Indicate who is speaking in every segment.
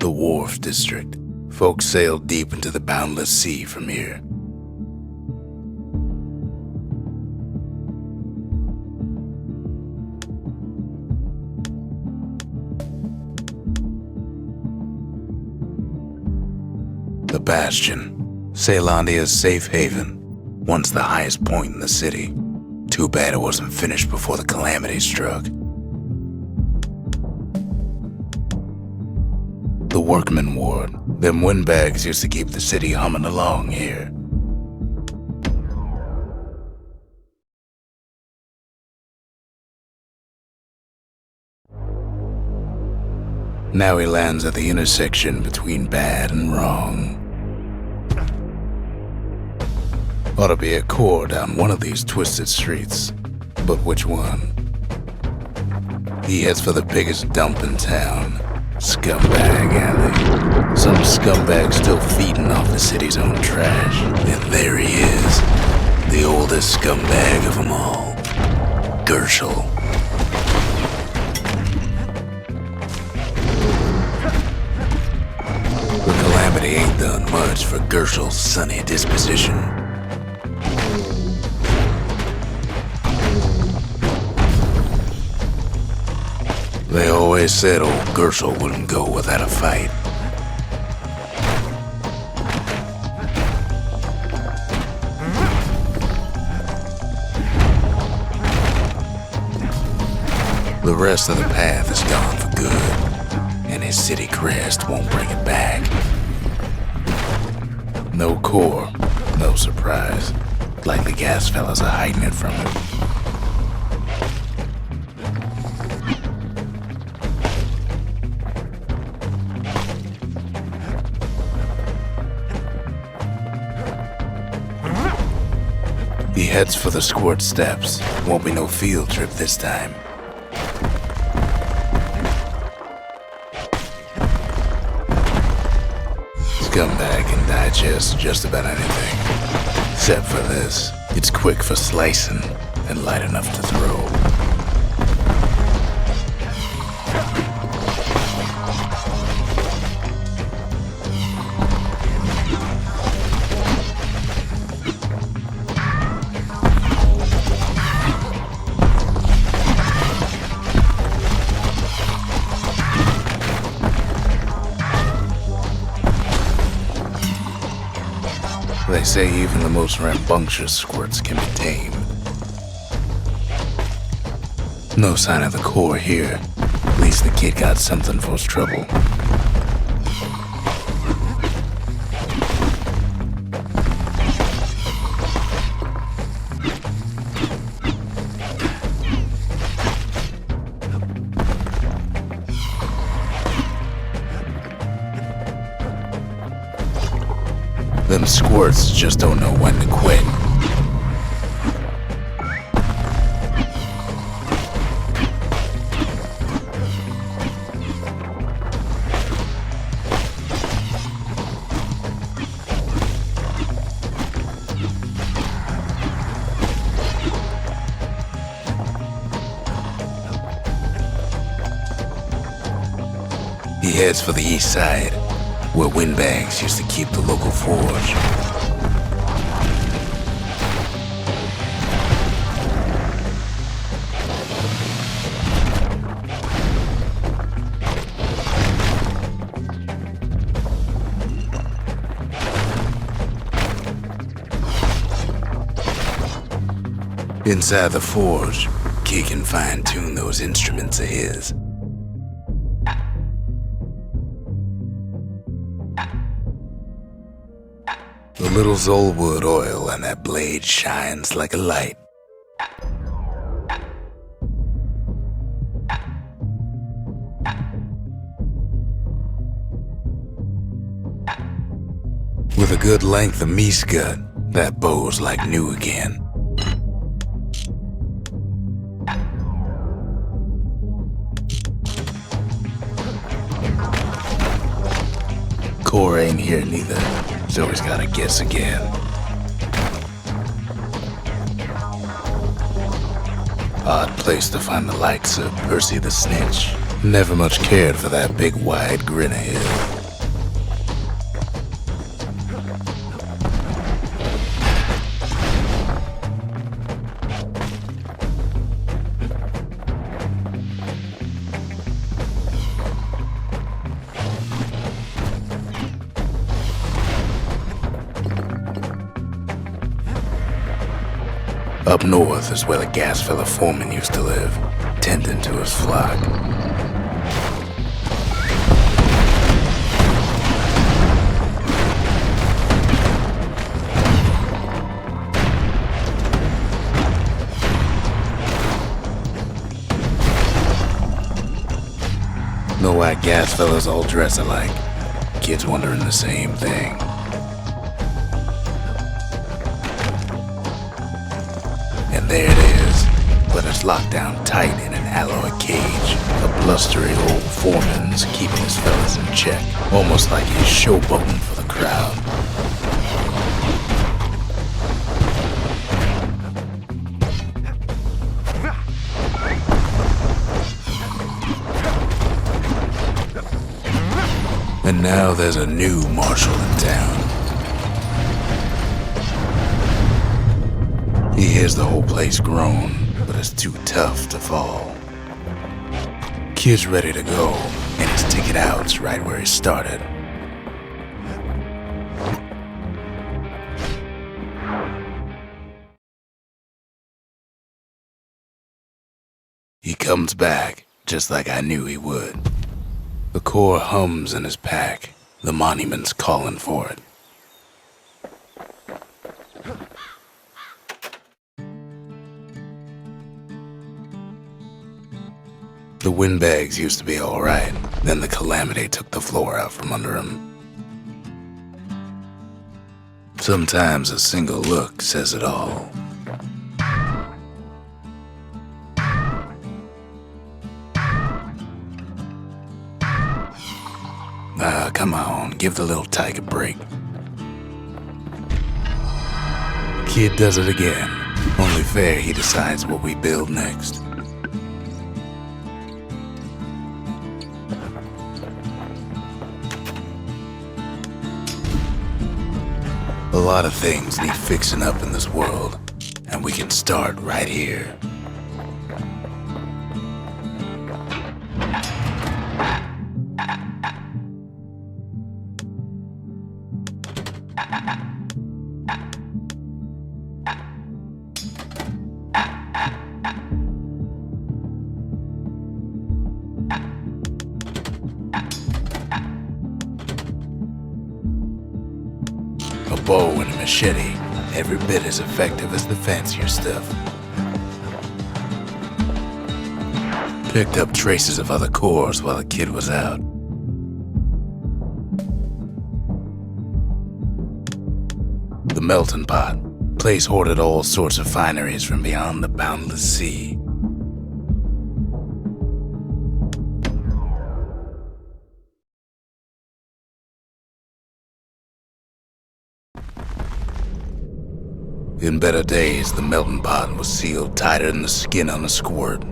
Speaker 1: the Wharf District. Folks sail deep into the boundless sea from here. The Bastion, Ceylondia's safe haven, once the highest point in the city. Too bad it wasn't finished before the calamity struck. The Workman Ward. Them windbags used to keep the city humming along here. Now he lands at the intersection between bad and wrong. Ought to be a core down one of these twisted streets, but which one? He heads for the biggest dump in town, Scumbag Alley. Some scumbag still feeding off the city's own trash. And there he is, the oldest scumbag of them all, Gershel. The calamity ain't done much for Gershel's sunny disposition. They always said old Gershel wouldn't go without a fight. The rest of the path is gone for good, and his city crest won't bring it back. No core, no surprise. Like the gas fellas are hiding it from him. He heads for the squirt steps. Won't be no field trip this time. Scumbag can digest just about anything. Except for this. It's quick for slicing and light enough to throw. They say even the most rambunctious squirts can be tamed. No sign of the core here. At least the kid got something for his trouble. Them squirts just don't know when to quit. He heads for the east side, where windbags used to keep the local forge. Inside the forge, Key can fine-tune those instruments of his. The little Zolwood oil on that blade shines like a light. With a good length of meat gut, that bow's like new again. Core ain't here neither, so he's gotta guess again. Odd place to find the likes of Percy the Snitch. Never much cared for that big wide grin of his. Up north is where the gas fella foreman used to live, tending to his flock. Know why gas fellas all dress alike? Kids wondering the same thing. And there it is, but it's locked down tight in an alloy cage. A blustery old foreman's keeping his fellas in check, almost like he's showboating for the crowd. And now there's a new marshal in town. He hears the whole place groan, but it's too tough to fall. Kid's ready to go, and his ticket out's right where he started. He comes back, just like I knew he would. The core hums in his pack. The monument's calling for it. The windbags used to be alright, then the calamity took the floor out from under him. Sometimes a single look says it all. Come on, give the little tyke a break. Kid does it again. Only fair he decides what we build next. A lot of things need fixing up in this world, and we can start right here. A bow and a machete, every bit as effective as the fancier stuff. Picked up traces of other cores while the kid was out. The melting pot, place hoarded all sorts of fineries from beyond the boundless sea. In better days, the melting pot was sealed tighter than the skin on a squirt.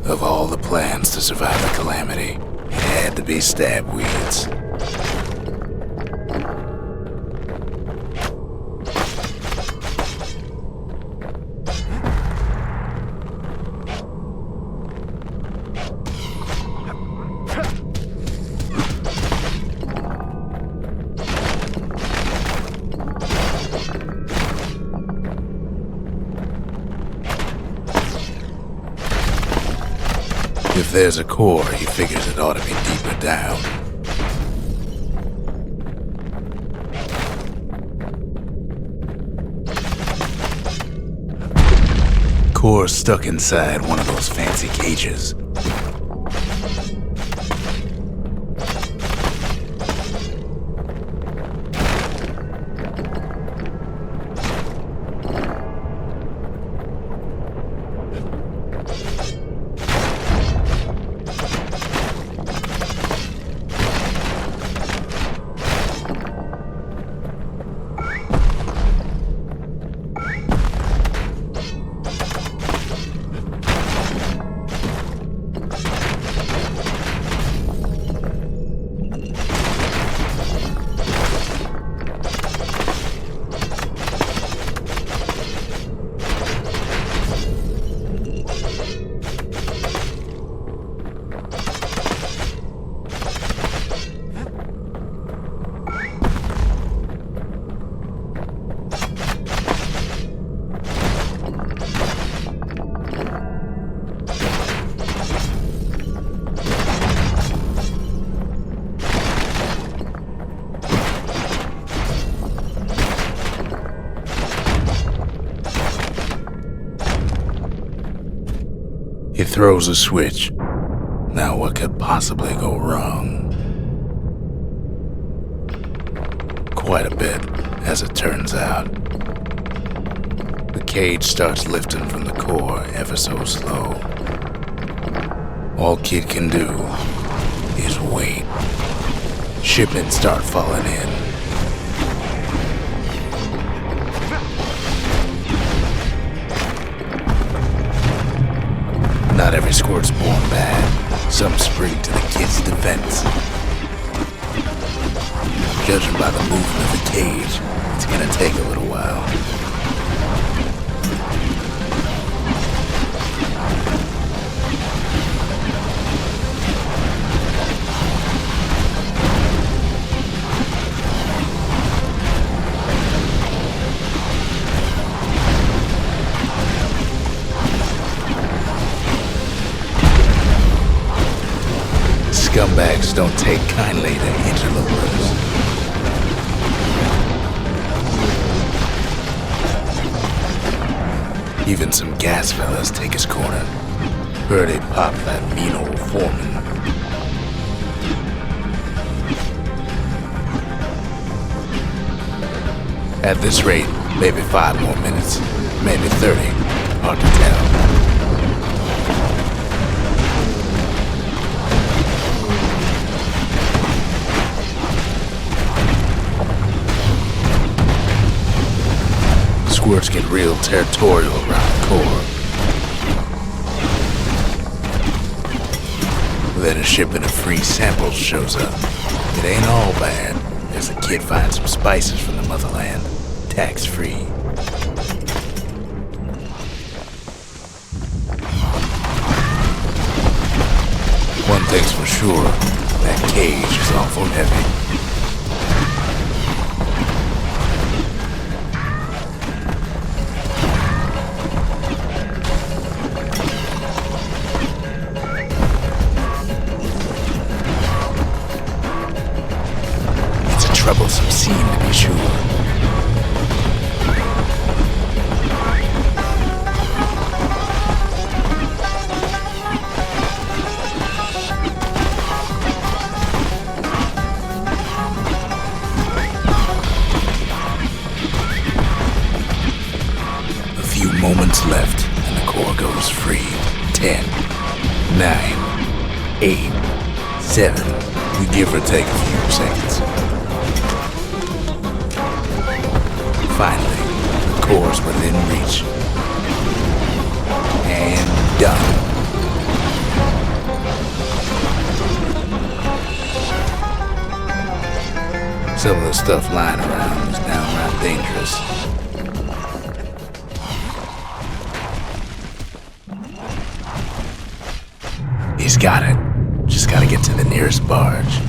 Speaker 1: Of all the plans to survive the calamity, it had to be stab weeds. If there's a core, he figures it ought to be deeper down. Core stuck inside one of those fancy cages. He throws a switch. Now what could possibly go wrong? Quite a bit, as it turns out. The cage starts lifting from the core ever so slow. All Kid can do is wait. Shipments start falling in. Not every squirt's born bad. Some spring to the kid's defense. Judging by the movement of the cage, it's gonna take a little while. Scumbags don't take kindly to interlopers. Even some gas fellas take his corner. Heard he popped that mean old foreman. At this rate, maybe 5 more minutes, maybe 30. Hard to tell. Squirts get real territorial around the core. Then a shipment of free samples shows up. It ain't all bad, as the kid finds some spices from the motherland, tax-free. One thing's for sure, that cage is awful heavy. Troublesome scene, to be sure. A few moments left, and the core goes free. 10, 9, 8, 7. We give or take a few seconds. Finally, the core's within reach. And done. Some of the stuff lying around is downright dangerous. He's got it. Just gotta get to the nearest barge.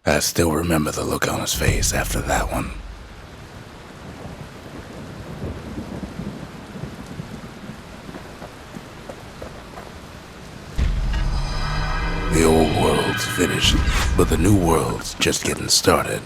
Speaker 1: I still remember the look on his face after that one. The old world's finished, but the new world's just getting started.